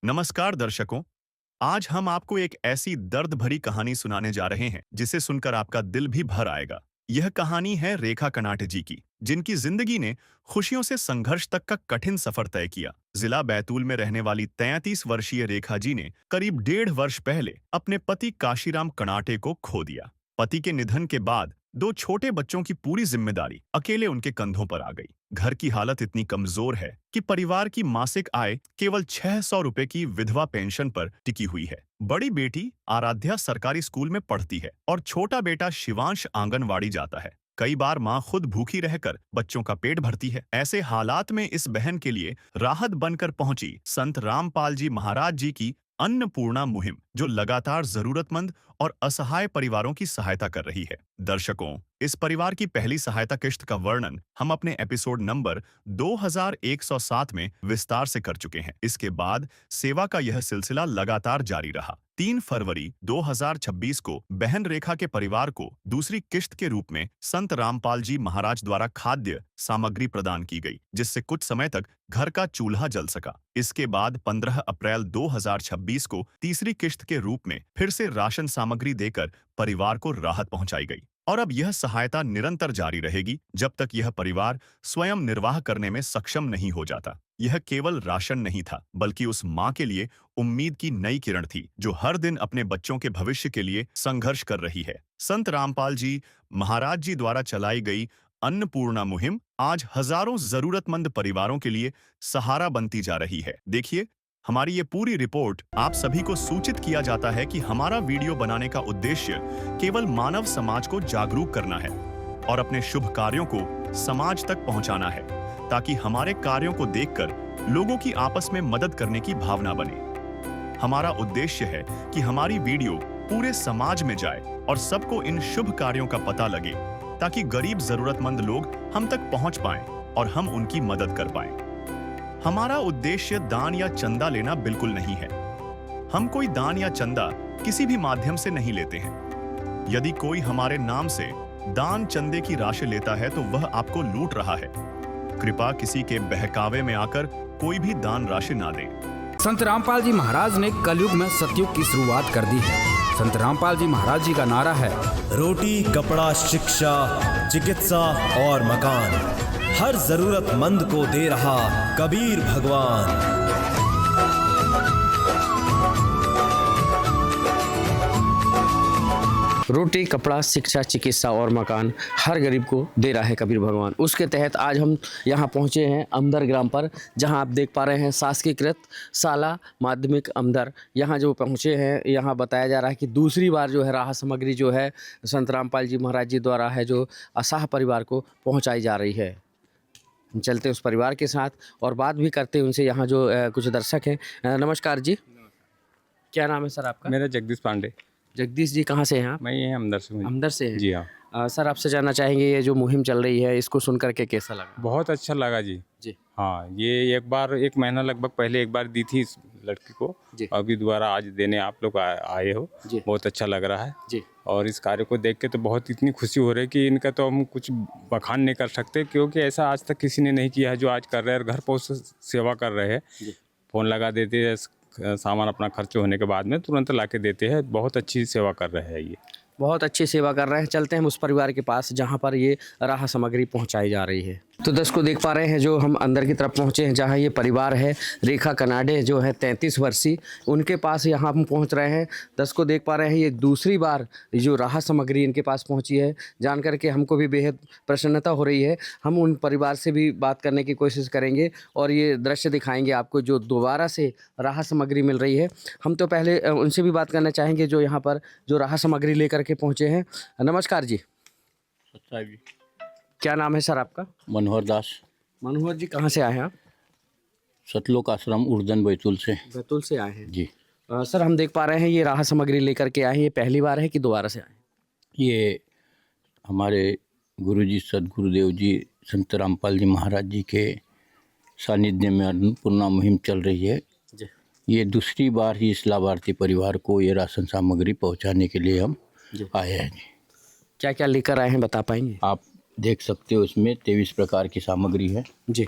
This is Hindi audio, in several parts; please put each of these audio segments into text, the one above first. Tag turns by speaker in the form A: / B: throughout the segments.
A: नमस्कार दर्शकों। आज हम आपको एक ऐसी दर्द भरी कहानी सुनाने जा रहे हैं जिसे सुनकर आपका दिल भी भर आएगा। यह कहानी है रेखा कनाटे जी की, जिनकी जिंदगी ने खुशियों से संघर्ष तक का कठिन सफर तय किया। जिला बैतूल में रहने वाली 33 वर्षीय रेखा जी ने करीब 1.5 वर्ष पहले अपने पति काशीराम कनाटे को खो दिया। पति के निधन के बाद 2 छोटे बच्चों की पूरी जिम्मेदारी अकेले उनके कंधों पर आ गई। घर की हालत इतनी कमजोर है कि परिवार की मासिक आय केवल 600 रुपए की विधवा पेंशन पर टिकी हुई है। बड़ी बेटी आराध्या सरकारी स्कूल में पढ़ती है और छोटा बेटा शिवांश आंगनवाड़ी जाता है। कई बार माँ खुद भूखी रहकर बच्चों का पेट भरती है। ऐसे हालात में इस बहन के लिए राहत बनकर पहुंची संत रामपाल जी महाराज जी की अन्नपूर्णा मुहिम, जो लगातार जरूरतमंद और असहाय परिवारों की सहायता कर रही है। दर्शकों, इस परिवार की पहली सहायता किश्त का वर्णन हम अपने एपिसोड नंबर 2107 में विस्तार से कर चुके हैं। इसके बाद सेवा का यह सिलसिला लगातार जारी रहा। 3 फरवरी 2026 को बहन रेखा के परिवार को दूसरी किश्त के रूप में संत रामपाल जी महाराज द्वारा खाद्य सामग्री प्रदान की गई, जिससे कुछ समय तक घर का चूल्हा जल सका। इसके बाद 15 अप्रैल 2026 को तीसरी किश्त के रूप में फिर से राशन सामग्री देकर परिवार को राहत पहुंचाई गई। और अब यह सहायता निरंतर जारी रहेगी जब तक यह परिवार स्वयं निर्वाह करने में सक्षम नहीं हो जाता। यह केवल राशन नहीं था, बल्कि उस माँ के लिए उम्मीद की नई किरण थी, जो हर दिन अपने बच्चों के भविष्य के लिए संघर्ष कर रही है। संत रामपाल जी महाराज जी द्वारा चलाई गई अन्नपूर्णा मुहिम आज हजारों जरूरतमंद परिवारों के लिए सहारा बनती जा रही है। देखिए, हमारी ये पूरी रिपोर्ट आप सभी को सूचित किया जाता है कि हमारा वीडियो बनाने का उद्देश्य केवल मानव समाज को जागरूक करना है और अपने शुभ कार्यों को समाज तक पहुंचाना है, ताकि हमारे कार्यों को देखकर लोगों की आपस में मदद करने की भावना बने। हमारा उद्देश्य है कि हमारी वीडियो पूरे समाज में जाए और सबको इन शुभ कार्यों का पता लगे, ताकि गरीब जरूरतमंद लोग हम तक पहुंच पाएं और हम उनकी मदद कर पाएं। हमारा उद्देश्य दान या चंदा लेना बिल्कुल नहीं है। हम कोई दान या चंदा किसी भी माध्यम से नहीं लेते हैं। यदि कोई हमारे नाम से दान चंदे की राशि लेता है तो वह आपको लूट रहा है। कृपा किसी के बहकावे में आकर कोई भी दान राशि ना दे।
B: संत रामपाल जी महाराज ने कलयुग में सतयुग की शुरुआत कर दी है। संत रामपाल जी महाराज जी का नारा है,
C: रोटी, कपड़ा, शिक्षा, चिकित्सा और मकान, हर जरूरतमंद को दे रहा कबीर भगवान।
D: रोटी, कपड़ा, शिक्षा, चिकित्सा और मकान हर गरीब को दे रहा है कबीर भगवान। उसके तहत आज हम यहाँ पहुँचे हैं अमदर ग्राम पर, जहाँ आप देख पा रहे हैं शासकीयकृत शाला माध्यमिक अमदर। यहाँ जो पहुँचे हैं, यहाँ बताया जा रहा है कि दूसरी बार जो है राहत सामग्री जो है संत रामपाल जी महाराज जी द्वारा है जो असहाय परिवार को पहुँचाई जा रही है। हम चलते उस परिवार के साथ और बात भी करते हैं उनसे। यहाँ जो कुछ दर्शक हैं। नमस्कार जी, क्या नाम है सर आपका?
E: मेरा जगदीश पांडे।
D: जगदीश जी, कहाँ से हैं आप?
E: मैं ये अमदर से हूँ।
D: अमदर से हैं?
E: जी हाँ।
D: सर, आपसे जानना चाहेंगे ये जो मुहिम चल रही है इसको सुन करके कैसा लगा?
E: बहुत अच्छा लगा जी।
D: जी।
E: हाँ, ये एक महीना लगभग पहले एक बार दी थी इस लड़की को,
D: जी।
E: अभी दोबारा आज देने आप लोग आए हो।
D: जी।
E: बहुत अच्छा लग रहा है
D: जी।
E: और इस कार्य को देख के तो बहुत इतनी खुशी हो रही है कि इनका तो हम कुछ बखान नहीं कर सकते, क्योंकि ऐसा आज तक किसी ने नहीं किया है जो आज कर रहे हैं। घर पहुँच सेवा कर रहे हैं। फ़ोन लगा देते हैं, सामान अपना खर्च होने के बाद में तुरंत ला के देते हैं। बहुत अच्छी सेवा कर रहे हैं, ये
D: बहुत अच्छी सेवा कर रहे हैं। चलते हैं उस परिवार के पास जहाँ पर ये राहत सामग्री पहुँचाई जा रही है। तो दर्शकों देख पा रहे हैं जो हम अंदर की तरफ पहुँचे हैं, जहाँ ये परिवार है रेखा कनाडे जो है 33 वर्षीय, उनके पास यहाँ हम पहुँच रहे हैं। दर्शकों देख पा रहे हैं ये दूसरी बार जो राहत सामग्री इनके पास पहुँची है। जान करके हमको भी बेहद प्रसन्नता हो रही है। हम उन परिवार से भी बात करने की कोशिश करेंगे और ये दृश्य दिखाएंगे आपको जो दोबारा से राहत सामग्री मिल रही है। हम तो पहले उनसे भी बात करना चाहेंगे जो यहाँ पर जो राहत सामग्री लेकर के पहुँचे हैं। नमस्कार जी।
F: जी।
D: क्या नाम है सर आपका?
F: मनोहर दास।
D: मनोहर जी, कहाँ से आए हैं आप?
F: सतलोक आश्रम उर्दन बैतूल से।
D: बैतूल से आए हैं
F: जी।
D: सर, हम देख पा रहे हैं ये राहत सामग्री लेकर के आए हैं। ये पहली बार है कि दोबारा से आए हैं?
F: ये हमारे गुरुजी सदगुरुदेव जी संत रामपाल जी महाराज जी के सानिध्य में अन्नपूर्णा मुहिम चल रही है
D: जी।
F: ये दूसरी बार ही इस लाभार्थी परिवार को ये राशन सामग्री पहुंचाने के लिए हम आए हैं जी।
D: क्या क्या लेकर आए हैं बता पाएंगे?
F: आप देख सकते हो, इसमें 23 प्रकार की सामग्री है
D: जी।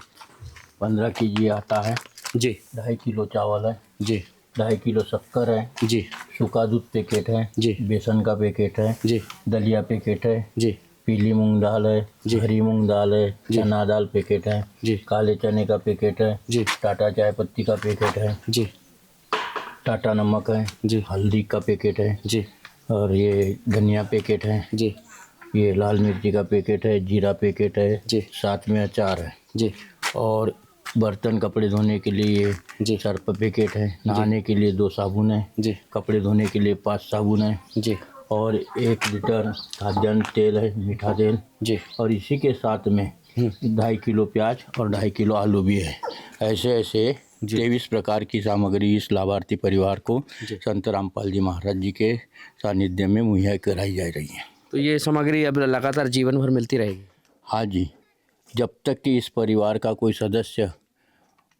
F: 15 केजी आटा है
D: जी
F: 2.5 किलो चावल है,
D: जी
F: 2.5 किलो शक्कर है,
D: जी
F: सूखा दूध पैकेट है,
D: जी
F: बेसन का पैकेट है,
D: जी
F: दलिया पैकेट है,
D: जी
F: पीली मूंग दाल है,
D: जी।
F: हरी मूंग दाल है,
D: जी।
F: चना दाल पैकेट है,
D: जी।
F: काले चने का पैकेट है,
D: जी।
F: टाटा चाय पत्ती का पैकेट है,
D: जी
F: टाटा नमक है,
D: जी।
F: हल्दी का पैकेट है,
D: जी
F: और ये धनिया पैकेट है,
D: जी
F: ये लाल मिर्ची का पैकेट है, जीरा पैकेट है,
D: जी।
F: साथ में अचार है,
D: जी
F: और बर्तन कपड़े धोने के लिए
D: जी।
F: सर्फ पैकेट है, नहाने के लिए 2 साबुन है,
D: जी
F: कपड़े धोने के लिए 5 साबुन है,
D: जी
F: और 1 लीटर खाद्यान्न तेल है, मीठा तेल,
D: जी
F: और इसी के साथ में 2.5 किलो प्याज और 2.5 किलो आलू भी है। ऐसे ऐसे 23 प्रकार की सामग्री इस लाभार्थी परिवार को संत रामपाल जी महाराज जी के सानिध्य में मुहैया कराई जा रही है।
D: तो ये सामग्री अब लगातार जीवन भर मिलती रहेगी?
F: हाँ जी, जब तक कि इस परिवार का कोई सदस्य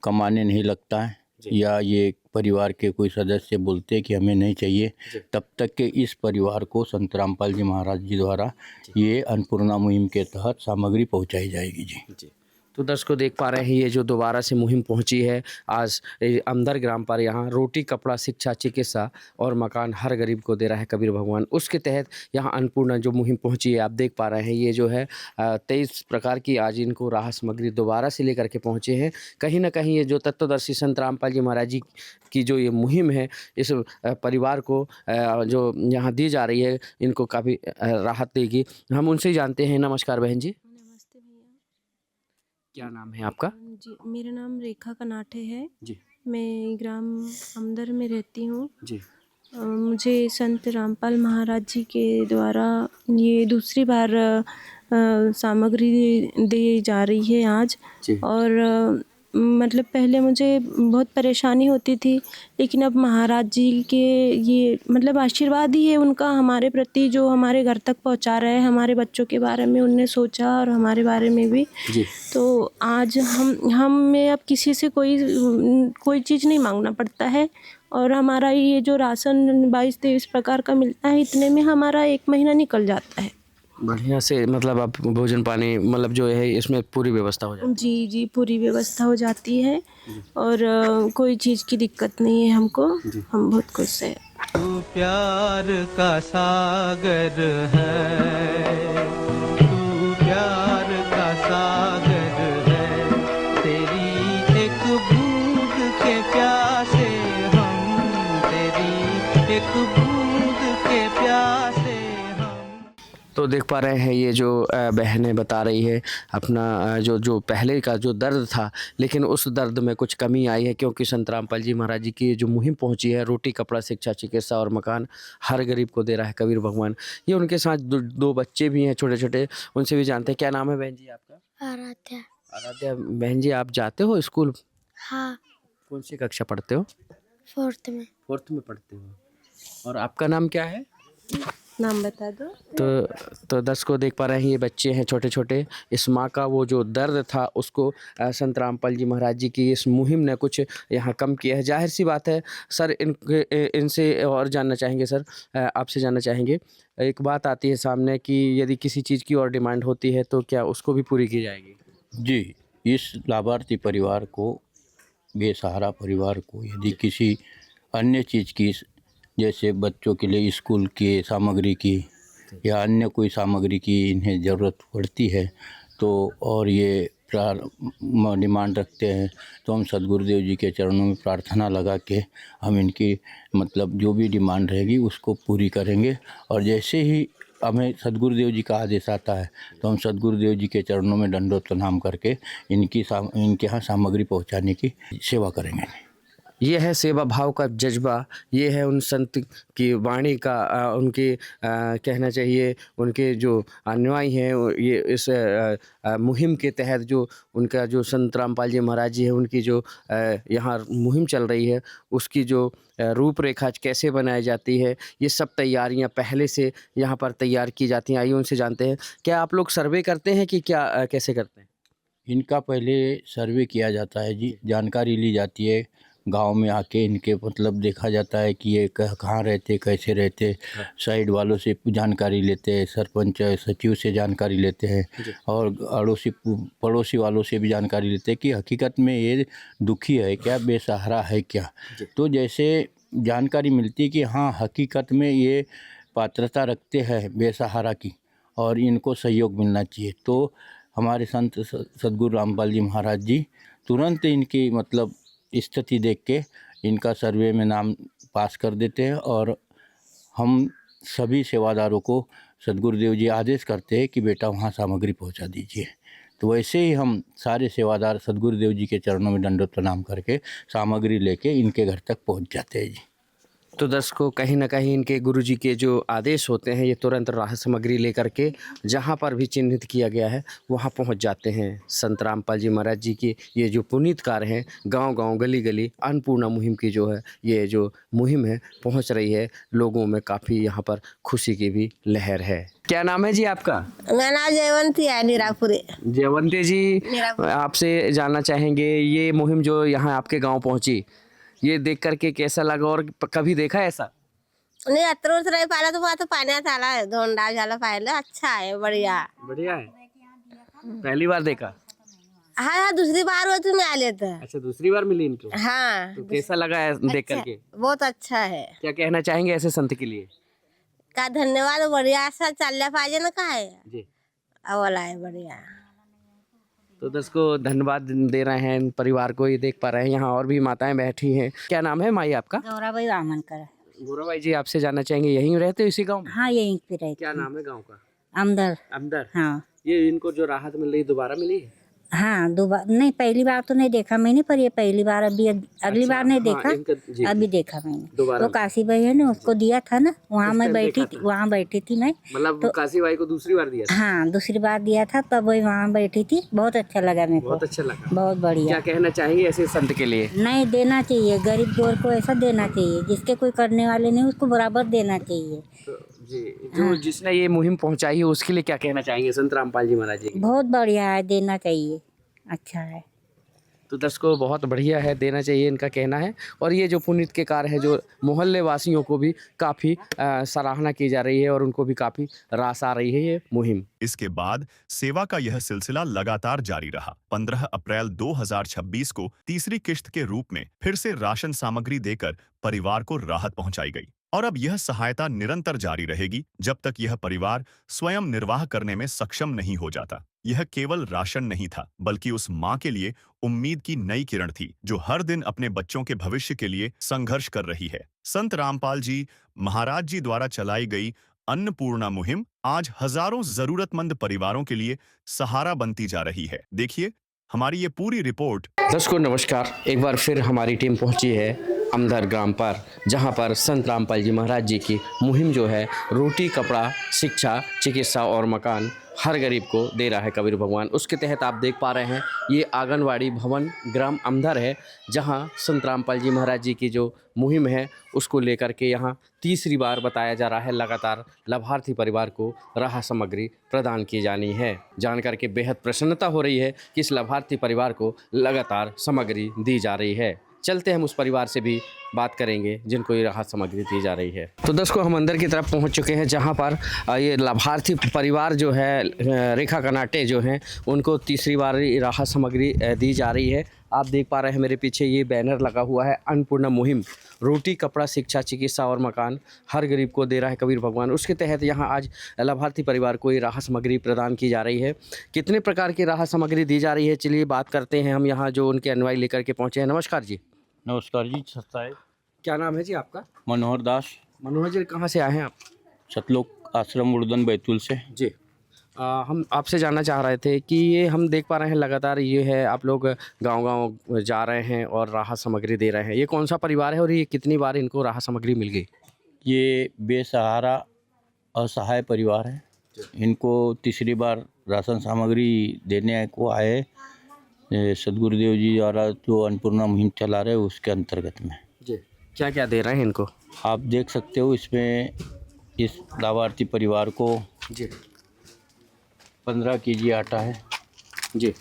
F: कमाने नहीं लगता है या ये परिवार के कोई सदस्य बोलते हैं कि हमें नहीं चाहिए, तब तक के इस परिवार को संत रामपाल जी महाराज जी द्वारा ये अन्नपूर्णा मुहिम के तहत सामग्री पहुंचाई जाएगी जी।
D: तो दर्शकों देख पा रहे हैं ये जो दोबारा से मुहिम पहुंची है आज अंदर ग्राम पर, यहाँ रोटी कपड़ा शिक्षा चिकित्सा और मकान हर गरीब को दे रहा है कबीर भगवान, उसके तहत यहाँ अन्नपूर्णा जो मुहिम पहुंची है आप देख पा रहे हैं। ये जो है 23 प्रकार की आज इनको राहत सामग्री दोबारा से लेकर के पहुँचे हैं। कहीं ना कहीं ये जो तत्वदर्शी संत रामपाल जी महाराज जी की जो ये मुहिम है इस परिवार को जो यहाँ दी जा रही है इनको काफ़ी राहत देगी। हम उनसे जानते हैं। नमस्कार बहन जी,
G: नमस्ते भैया।
D: क्या नाम है आपका?
G: जी, मेरा नाम रेखा कनाठे है।
D: जी
G: मैं ग्राम अमदर में रहती हूँ।
D: जी
G: मुझे संत रामपाल महाराज जी के द्वारा ये दूसरी बार सामग्री दी जा रही है आज।
D: जी।
G: और मतलब पहले मुझे बहुत परेशानी होती थी, लेकिन अब महाराज जी के ये मतलब आशीर्वाद ही है उनका हमारे प्रति, जो हमारे घर तक पहुंचा रहे हैं। हमारे बच्चों के बारे में उनने सोचा और हमारे बारे में भी।
D: जी।
G: तो आज हमें अब किसी से कोई चीज़ नहीं मांगना पड़ता है, और हमारा ये जो राशन 22-23 प्रकार का मिलता है, इतने में हमारा 1 महीना निकल जाता है।
D: बढ़िया से मतलब आप भोजन पानी मतलब जो है इसमें पूरी व्यवस्था हो जाती
G: जी जी, पूरी व्यवस्था हो जाती है, और कोई चीज़ की दिक्कत नहीं है हमको। हम बहुत खुश हैं।
H: तू प्यार का सागर है, तू प्यार का सागर है, तेरी एक बूंद के प्यासे हम, तेरी एक बूंद के प्यासे हम।
D: तो देख पा रहे हैं ये जो बहनें बता रही है अपना जो पहले का जो दर्द था, लेकिन उस दर्द में कुछ कमी आई है क्योंकि संत रामपाल जी महाराज जी की जो मुहिम पहुंची है रोटी कपड़ा शिक्षा चिकित्सा और मकान हर गरीब को दे रहा है कबीर भगवान। ये उनके साथ दो बच्चे भी हैं छोटे छोटे, उनसे भी जानते हैं। क्या नाम है बहन जी आपका?
I: आराध्या।
D: आराध्या बहन जी, आप जाते हो स्कूल?
I: हाँ,
D: कौन सी कक्षा पढ़ते हो?
I: 4th में।
D: 4th में पढ़ते हो। और आपका नाम क्या है?
G: नाम बता दो।
D: तो दर्शकों देख पा रहे हैं ये बच्चे हैं छोटे छोटे। इस माँ का वो जो दर्द था उसको संत रामपाल जी महाराज जी की इस मुहिम ने कुछ यहाँ कम किया है। जाहिर सी बात है सर, इनसे और जानना चाहेंगे सर, आपसे जानना चाहेंगे। एक बात आती है सामने कि यदि किसी चीज़ की और डिमांड होती है तो क्या उसको भी पूरी की जाएगी?
F: जी, इस लाभार्थी परिवार को, बेसहारा परिवार को यदि किसी अन्य चीज़ की, जैसे बच्चों के लिए स्कूल की सामग्री की या अन्य कोई सामग्री की इन्हें ज़रूरत पड़ती है तो और ये डिमांड रखते हैं, तो हम सद्गुरुदेव जी के चरणों में प्रार्थना लगा के हम इनकी मतलब जो भी डिमांड रहेगी उसको पूरी करेंगे। और जैसे ही हमें सद्गुरुदेव जी का आदेश आता है तो हम सद्गुरुदेव जी के चरणों में दंडोत प्रणाम करके इनके यहाँ सामग्री पहुँचाने की सेवा करेंगे।
D: ये है सेवा भाव का जज्बा, ये है उन संत की वाणी का उनके कहना चाहिए उनके जो अनुयायी हैं। ये इस मुहिम के तहत जो उनका जो संत रामपाल जी महाराज जी है उनकी जो यहाँ मुहिम चल रही है उसकी जो रूपरेखा कैसे बनाई जाती है, ये सब तैयारियां पहले से यहाँ पर तैयार की जाती हैं। आइए उनसे जानते हैं। क्या आप लोग सर्वे करते हैं कि क्या कैसे करते हैं?
F: इनका पहले सर्वे किया जाता है जी, जानकारी ली जाती है गांव में आके इनके मतलब देखा जाता है कि ये कहाँ रहते, कैसे रहते, साइड वालों से जानकारी लेते हैं, सरपंच सचिव से जानकारी लेते हैं और अड़ोसी पड़ोसी वालों से भी जानकारी लेते हैं कि हकीकत में ये दुखी है क्या, बेसहारा है क्या। तो जैसे जानकारी मिलती है कि हाँ हकीकत में ये पात्रता रखते हैं बेसहारा की और इनको सहयोग मिलना चाहिए, तो हमारे संत सद्गुरु रामपाल जी महाराज जी तुरंत इनकी मतलब स्थिति देख के इनका सर्वे में नाम पास कर देते हैं और हम सभी सेवादारों को सद्गुरुदेव जी आदेश करते हैं कि बेटा वहाँ सामग्री पहुँचा दीजिए। तो वैसे ही हम सारे सेवादार सद्गुरुदेव जी के चरणों में दंडोत प्रणाम करके सामग्री लेके इनके घर तक पहुँच जाते हैं जी।
D: तो दर्शकों कहीं ना कहीं इनके गुरुजी के जो आदेश होते हैं ये तुरंत राहत सामग्री लेकर के जहाँ पर भी चिन्हित किया गया है वहाँ पहुँच जाते हैं। संत रामपाल जी महाराज जी की ये जो पुनीत कार्य हैं, गांव-गांव गली-गली अन्नपूर्णा मुहिम की जो है ये जो मुहिम है पहुँच रही है, लोगों में काफ़ी यहाँ पर खुशी की भी लहर है। क्या नाम है जी आपका?
J: मेरा नाम जयवंती है, निरापुरी।
D: जयवंती जी, आपसे जानना चाहेंगे ये मुहिम जो यहाँ आपके गाँव पहुँची, ये देख करके कैसा लगा और कभी देखा ऐसा?
J: नहीं अत्रोस रही पाला तो वहाँ तो पाण्यात आला है, धोंडा झाला पाहिलं, अच्छा है, बढ़िया
D: बढ़िया है। पहली बार देखा?
J: हाँ दूसरी बार वो तुम्हें आले थे।
D: अच्छा दूसरी बार मिली इनको?
J: हाँ।
D: तो कैसा लगा है देख करके?
J: बहुत अच्छा है।
D: क्या कहना चाहेंगे ऐसे संत के लिए?
J: का धन्यवाद, बढ़िया असं चालल्या पाहिजे ना काय
D: जी
J: अवला है बढ़िया।
D: तो दर्शकों धन्यवाद दे रहे हैं इन परिवार को, ये देख पा रहे हैं यहाँ और भी माताएं बैठी हैं। क्या नाम है माई आपका?
K: गौराबाई वामनकर।
D: गौराबाई जी आपसे जानना चाहेंगे यहीं रहते हो इसी गांव में?
K: हाँ यहीं पे रहते।
D: क्या नाम है गांव का?
K: अमदर।
D: अमदर।
K: हाँ।
D: ये इनको जो राहत मिल रही दोबारा मिली है?
K: हाँ दोबारा नहीं, पहली बार तो नहीं देखा मैंने, पर ये पहली बार अभी अगली बार नहीं देखा। अभी देखा मैंने। वो काशी भाई है ना, उसको दिया था ना, वहाँ मैं बैठी थी, वहाँ बैठी थी मैं।
D: मतलब तो काशी भाई को दूसरी बार दिया था?
K: हाँ दूसरी बार दिया था, तब वही वहाँ बैठी थी, बहुत अच्छा लगा मेरे को।
D: बहुत अच्छा लगा, बहुत
K: बढ़िया।
D: क्या कहना चाहेंगे ऐसे संत के लिए?
K: नहीं देना चाहिए, गरीब गोर को ऐसा देना चाहिए, जिसके कोई करने वाले नहीं उसको बराबर देना चाहिए
D: जी। जो जिसने ये मुहिम पहुंचाई है उसके लिए क्या कहना चाहेंगे संत रामपाल जी महाराज जी?
K: बहुत बढ़िया है, देना चाहिए, अच्छा है।
D: तो दर्शकों बहुत बढ़िया है, देना चाहिए इनका कहना है। और ये जो पुनीत के कार्य है जो मोहल्ले वासियों को भी काफ़ी सराहना की जा रही है और उनको भी काफ़ी रास आ रही है ये मुहिम।
A: इसके बाद सेवा का यह सिलसिला लगातार जारी रहा। 15 अप्रैल 2026 को तीसरी किश्त के रूप में फिर से राशन सामग्री देकर परिवार को राहत पहुंचाई गई और अब यह सहायता निरंतर जारी रहेगी जब तक यह परिवार स्वयं निर्वाह करने में सक्षम नहीं हो जाता। यह केवल राशन नहीं था, बल्कि उस माँ के लिए उम्मीद की नई किरण थी जो हर दिन अपने बच्चों के भविष्य के लिए संघर्ष कर रही है। संत रामपाल जी महाराज जी द्वारा चलाई गई अन्नपूर्णा मुहिम आज हजारों जरूरतमंद परिवारों के लिए सहारा बनती जा रही है। देखिए हमारी ये पूरी रिपोर्ट।
D: दर्शकों नमस्कार, एक बार फिर हमारी टीम पहुंची है अमदर ग्राम पर, जहां पर संत रामपाल जी महाराज जी की मुहिम जो है रोटी, कपड़ा, शिक्षा, चिकित्सा और मकान हर गरीब को दे रहा है कबीर भगवान। उसके तहत आप देख पा रहे हैं ये आंगनवाड़ी भवन ग्राम अमदर है, जहां संत रामपाल जी महाराज जी की जो मुहिम है उसको लेकर के यहां तीसरी बार बताया जा रहा है लगातार लाभार्थी परिवार को राहत सामग्री प्रदान की जानी है। जानकर के बेहद प्रसन्नता हो रही है कि इस लाभार्थी परिवार को लगातार सामग्री दी जा रही है। चलते हम उस परिवार से भी बात करेंगे जिनको ये राहत सामग्री दी जा रही है। तो दर्शकों हम अंदर की तरफ पहुंच चुके हैं जहां पर ये लाभार्थी परिवार जो है रेखा कनाटे जो हैं उनको तीसरी बार राहत सामग्री दी जा रही है। आप देख पा रहे हैं मेरे पीछे ये बैनर लगा हुआ है, अन्नपूर्णा मुहिम रोटी, कपड़ा, शिक्षा, चिकित्सा और मकान हर गरीब को दे रहा है कबीर भगवान। उसके तहत यहाँ आज लाभार्थी परिवार को ये राहत सामग्री प्रदान की जा रही है। कितने प्रकार की राहत सामग्री दी जा रही है चलिए बात करते हैं हम यहाँ जो उनके अनुयायी लेकर के पहुँचे हैं। नमस्कार जी।
F: नमस्कार जी, साहब।
D: क्या नाम है जी आपका?
F: मनोहर दास।
D: मनोहर जी कहाँ से आए हैं आप?
F: सतलोक आश्रम उर्दन बैतूल से
D: जी। हम आपसे जानना चाह रहे थे कि ये हम देख पा रहे हैं लगातार ये है आप लोग गांव-गांव जा रहे हैं और राहत सामग्री दे रहे हैं, ये कौन सा परिवार है और ये कितनी बार इनको राहत सामग्री मिल गई?
F: ये बेसहारा असहाय परिवार है, इनको तीसरी बार राशन सामग्री देने को आए सदगुरुदेव जी द्वारा जो अन्नपूर्णा मुहिम चला रहे उसके अंतर्गत में।
D: जी। क्या क्या दे रहे हैं इनको?
F: आप देख सकते हो इसमें इस लाभार्थी परिवार को
D: जी
F: 15 केजी आटा है
D: जी,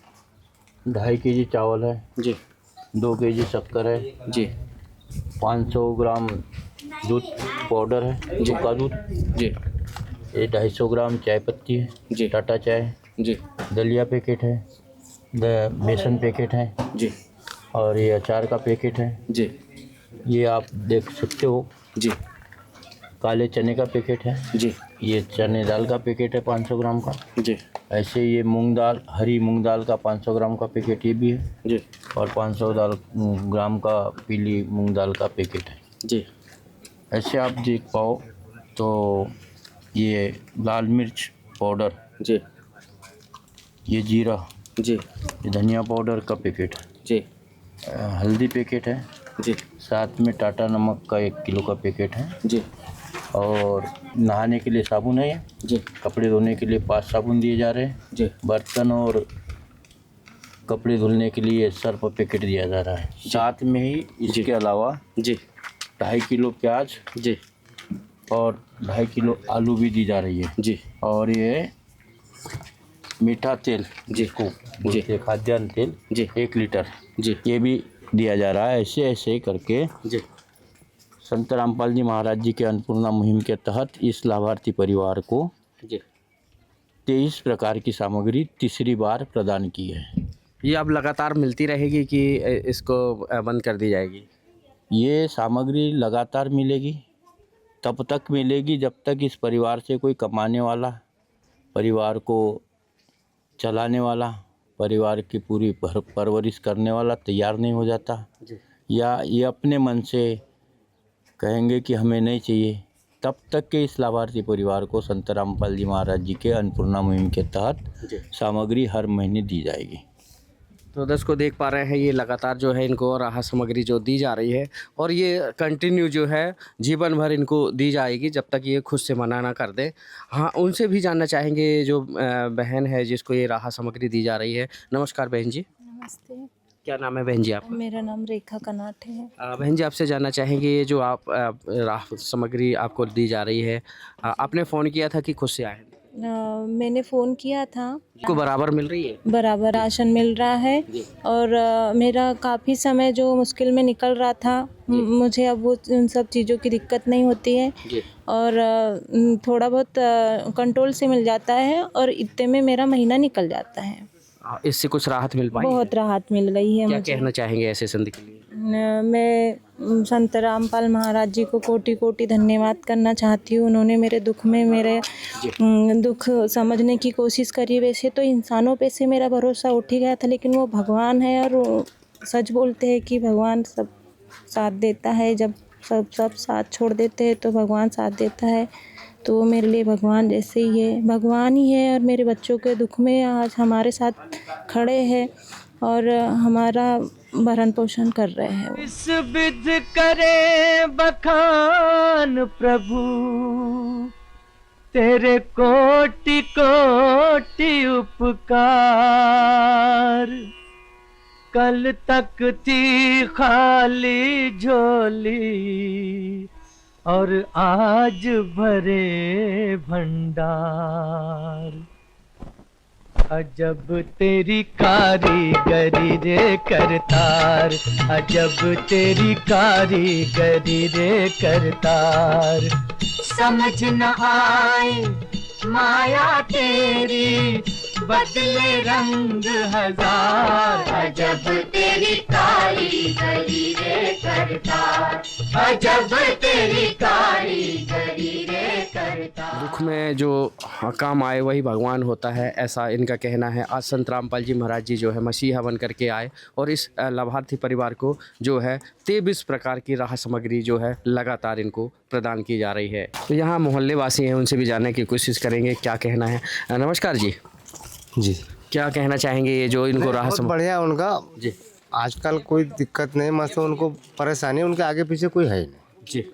F: 2.5 केजी चावल है
D: जी,
F: 2 kg शक्कर है
D: जी
F: 500 ग्राम दूध पाउडर है सूखा दूध
D: जी
F: ये 250 ग्राम चाय पत्ती है
D: जी
F: टाटा चाय
D: जी
F: दलिया पैकेट है बेसन पैकेट है
D: जी
F: और ये अचार का पैकेट है
D: जी
F: ये आप देख सकते हो
D: जी
F: काले चने का पैकेट है
D: जी
F: ये चने दाल का पैकेट है 500 ग्राम का
D: जी
F: ऐसे ये मूंग दाल हरी मूंग दाल का 500 ग्राम का पैकेट ये भी है
D: जी
F: और 500 ग्राम का पीली मूंग दाल का पैकेट है
D: जी
F: ऐसे आप देख पाओ तो ये लाल मिर्च पाउडर
D: जी
F: ये जीरा
D: जी
F: ये धनिया पाउडर का पैकेट है
D: जी
F: हल्दी पैकेट है
D: जी
F: साथ में टाटा नमक का 1 किलो का पैकेट है
D: जी
F: और नहाने के लिए साबुन है ये
D: जी
F: कपड़े धोने के लिए 5 साबुन दिए जा रहे हैं
D: जी
F: बर्तन और कपड़े धुलने के लिए सर्फ पैकेट दिया जा रहा है साथ में ही इसके अलावा
D: जी
F: 2.5 किलो प्याज
D: जी
F: और 2.5 किलो आलू भी दी जा रही है
D: जी
F: और ये मीठा तेल जिसको बोलते हैं खाद्यान्न तेल
D: जी
F: 1 लीटर
D: जी
F: ये भी दिया जा रहा है ऐसे ऐसे करके
D: जी
F: संत रामपाल जी महाराज जी के अन्नपूर्णा मुहिम के तहत इस लाभार्थी परिवार को
D: जी
F: 23 प्रकार की सामग्री तीसरी बार प्रदान की है।
D: ये अब लगातार मिलती रहेगी कि इसको बंद कर दी जाएगी?
F: ये सामग्री लगातार मिलेगी, तब तक मिलेगी जब तक इस परिवार से कोई कमाने वाला, परिवार को चलाने वाला, परिवार की पूरी परवरिश करने वाला तैयार नहीं हो जाता या ये अपने मन से कहेंगे कि हमें नहीं चाहिए, तब तक के इस लाभार्थी परिवार को संत रामपाल जी महाराज जी के अन्नपूर्णा मुहिम के तहत सामग्री हर महीने दी जाएगी।
D: तो दर्शकों को देख पा रहे हैं ये लगातार जो है इनको राहत सामग्री जो दी जा रही है और ये कंटिन्यू जो है जीवन भर इनको दी जाएगी जब तक ये खुद से मना ना कर दें। हाँ, उनसे भी जानना चाहेंगे जो बहन है जिसको ये राहत सामग्री दी जा रही है। नमस्कार बहन जी।
G: नमस्ते।
D: क्या नाम है बहन जी आपका?
G: मेरा नाम रेखा कनाट है।
D: बहन जी आपसे जानना चाहेंगे ये जो आप राहत सामग्री आपको दी जा रही है, आपने फ़ोन किया था कि खुद से आए?
G: मैंने फ़ोन किया था।
D: आपको बराबर मिल रही है? बराबर
G: राशन मिल रहा है और मेरा काफ़ी समय जो मुश्किल में निकल रहा था, मुझे अब वो उन सब चीज़ों की दिक्कत नहीं होती है और थोड़ा बहुत कंट्रोल से मिल जाता है और इतने में मेरा महीना निकल जाता है।
D: इससे कुछ राहत मिल पाई?
G: बहुत राहत मिल गई है।
D: क्या
G: मुझे
D: कहना चाहेंगे ऐसे संत के लिए?
G: मैं संत रामपाल महाराज जी को कोटि कोटि धन्यवाद करना चाहती हूँ। उन्होंने मेरे दुख में मेरे दुख समझने की कोशिश करी। वैसे तो इंसानों पे से मेरा भरोसा उठ ही गया था, लेकिन वो भगवान है और वो सच बोलते हैं कि भगवान सब साथ देता है। जब सब साथ छोड़ देते हैं तो भगवान साथ देता है। तो वो मेरे लिए भगवान जैसे ही है, भगवान ही है और मेरे बच्चों के दुख में आज हमारे साथ खड़े हैं और हमारा भरण पोषण कर रहे हैं।
H: इस विध करे बखान प्रभु तेरे कोटि कोटि उपकार, कल तक थी खाली झोली और आज भरे भंडार। अजब तेरी कारीगरी रे करतार, अजब तेरी कारीगरी रे करतार। समझ न आए माया तेरी बदले रंग हजार, अजब तेरी कारीगरी रे करतार, अजब तेरी कारीगरी रे करतार।
D: दुख में जो काम आए वही भगवान होता है, ऐसा इनका कहना है। आज संत रामपाल जी महाराज जी जो है मसीहा बन करके आए और इस लाभार्थी परिवार को जो है 23 प्रकार की राहत सामग्री जो है लगातार इनको प्रदान की जा रही है। तो यहाँ मोहल्ले वासी हैं, उनसे भी जानने की कोशिश करेंगे क्या कहना है। नमस्कार जी।
L: जी,
D: क्या कहना चाहेंगे ये जो इनको राहत
L: बहुत बढ़िया उनका
D: जी।
L: आजकल कोई दिक्कत नहीं, मतलब उनको परेशानी उनके आगे पीछे कोई है नहीं
D: जी।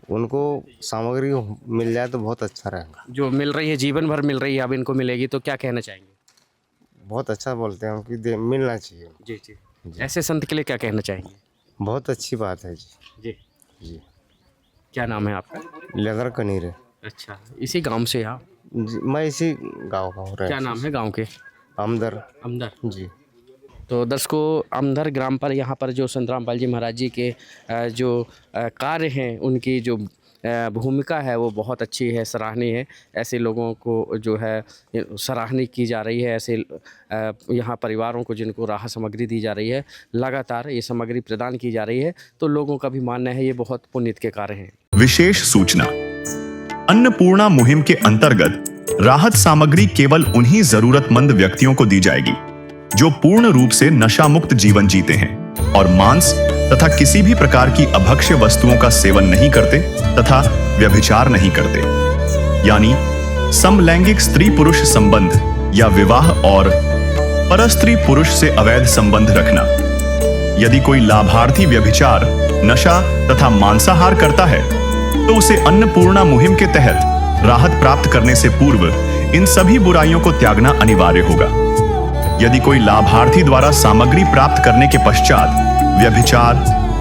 L: उनको सामग्री मिल जाए तो बहुत अच्छा रहेगा।
D: जो मिल रही है जीवन भर मिल रही है, अब इनको मिलेगी तो क्या कहना चाहेंगे?
L: बहुत अच्छा बोलते हैं उनकी मिलना चाहिए।
D: जी जी जी। ऐसे संत के लिए क्या कहना चाहेंगे?
L: बहुत अच्छी बात है जी।
D: जी
L: जी।
D: क्या नाम है आपका?
L: लेगर कनीर है।
D: अच्छा, इसी गांव से आप?
L: जी, मैं इसी गांव का हूँ।
D: क्या नाम है गांव के?
L: अमदर।
D: अमदर
L: जी।
D: तो दर्शकों, अमधर ग्राम पर यहाँ पर जो संत रामपाल जी महाराज जी के जो कार्य हैं, उनकी जो भूमिका है वो बहुत अच्छी है, सराहनीय है। ऐसे लोगों को जो है सराहनीय की जा रही है। ऐसे यहाँ परिवारों को जिनको राहत सामग्री दी जा रही है, लगातार ये सामग्री प्रदान की जा रही है, तो लोगों का भी मानना है ये बहुत पुण्य के कार्य हैं।
A: विशेष सूचना, अन्नपूर्णा मुहिम के अंतर्गत राहत सामग्री केवल उन्हीं जरूरतमंद व्यक्तियों को दी जाएगी जो पूर्ण रूप से नशा मुक्त जीवन जीते हैं और मांस तथा किसी भी प्रकार की अभक्ष्य वस्तुओं का सेवन नहीं करते तथा व्यभिचार नहीं करते, यानी समलैंगिक स्त्री पुरुष संबंध या विवाह और परस्त्री पुरुष से अवैध संबंध रखना। यदि कोई लाभार्थी व्यभिचार, नशा तथा मांसाहार करता है तो उसे अन्नपूर्णा मुहिम के तहत राहत प्राप्त करने से पूर्व इन सभी बुराइयों को त्यागना अनिवार्य होगा। यदि कोई लाभार्थी द्वारा सामग्री प्राप्त करने के पश्चात व्यभिचार,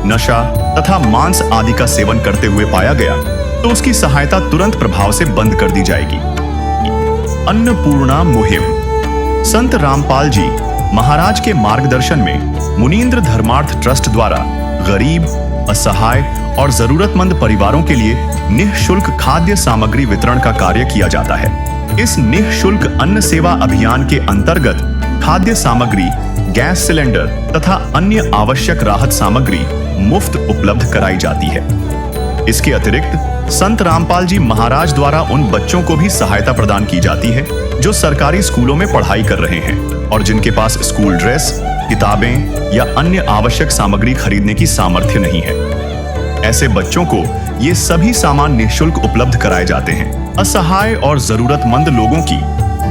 A: नशा तथा मांस आदि का सेवन करते हुए पाया गया तो उसकी सहायता तुरंत प्रभाव से बंद कर दी जाएगी। अन्नपूर्णा मुहिम संत रामपाल जी महाराज के मार्गदर्शन में मुनींद्र धर्मार्थ ट्रस्ट द्वारा गरीब, असहाय और जरूरतमंद परिवारों के लिए निःशुल्क खाद्य सामग्री वितरण का कार्य किया जाता है। इस निःशुल्क अन्न सेवा अभियान के अंतर्गत खाद्य सामग्री, गैस सिलेंडर तथा अन्य आवश्यक राहत सामग्री मुफ्त उपलब्ध कराई जाती है। इसके अतिरिक्त संत रामपाल जी महाराज द्वारा उन बच्चों को भी सहायता प्रदान की जाती है जो सरकारी स्कूलों में पढ़ाई कर रहे हैं और जिनके पास स्कूल ड्रेस, किताबें या अन्य आवश्यक सामग्री खरीदने की सामर्थ्य नहीं है। ऐसे बच्चों को ये सभी सामान निःशुल्क उपलब्ध कराए जाते हैं। असहाय और जरूरतमंद लोगों की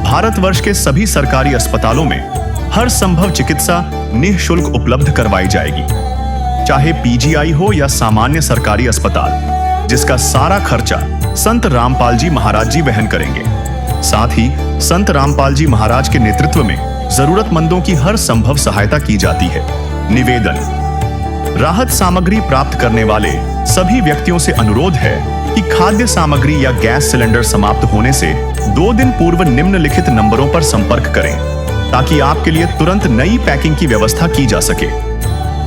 A: भारतवर्ष के सभी सरकारी अस्पतालों में हर संभव चिकित्सा निःशुल्क उपलब्ध करवाई जाएगी, चाहे पीजीआई हो या सामान्य सरकारी अस्पताल, जिसका सारा खर्चा संत रामपाल जी महाराज जी वहन करेंगे। साथ ही संत रामपाल जी महाराज के नेतृत्व में जरूरतमंदों की हर संभव सहायता की जाती है। निवेदन, राहत सामग्री प्राप्त करने वाले सभी व्यक्तियों से अनुरोध है कि खाद्य सामग्री या गैस सिलेंडर समाप्त होने से 2 दिन पूर्व निम्नलिखित नंबरों पर संपर्क करें ताकि आपके लिए तुरंत नई पैकिंग की व्यवस्था की जा सके।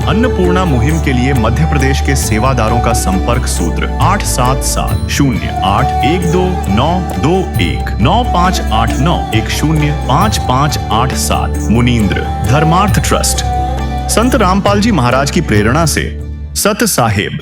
A: अन्नपूर्णा मुहिम के लिए मध्य प्रदेश के सेवादारों का संपर्क सूत्र 877-0812-9589-105587 मुनींद्र धर्मार्थ ट्रस्ट, संत रामपाल जी महाराज की प्रेरणा से सत साहेब।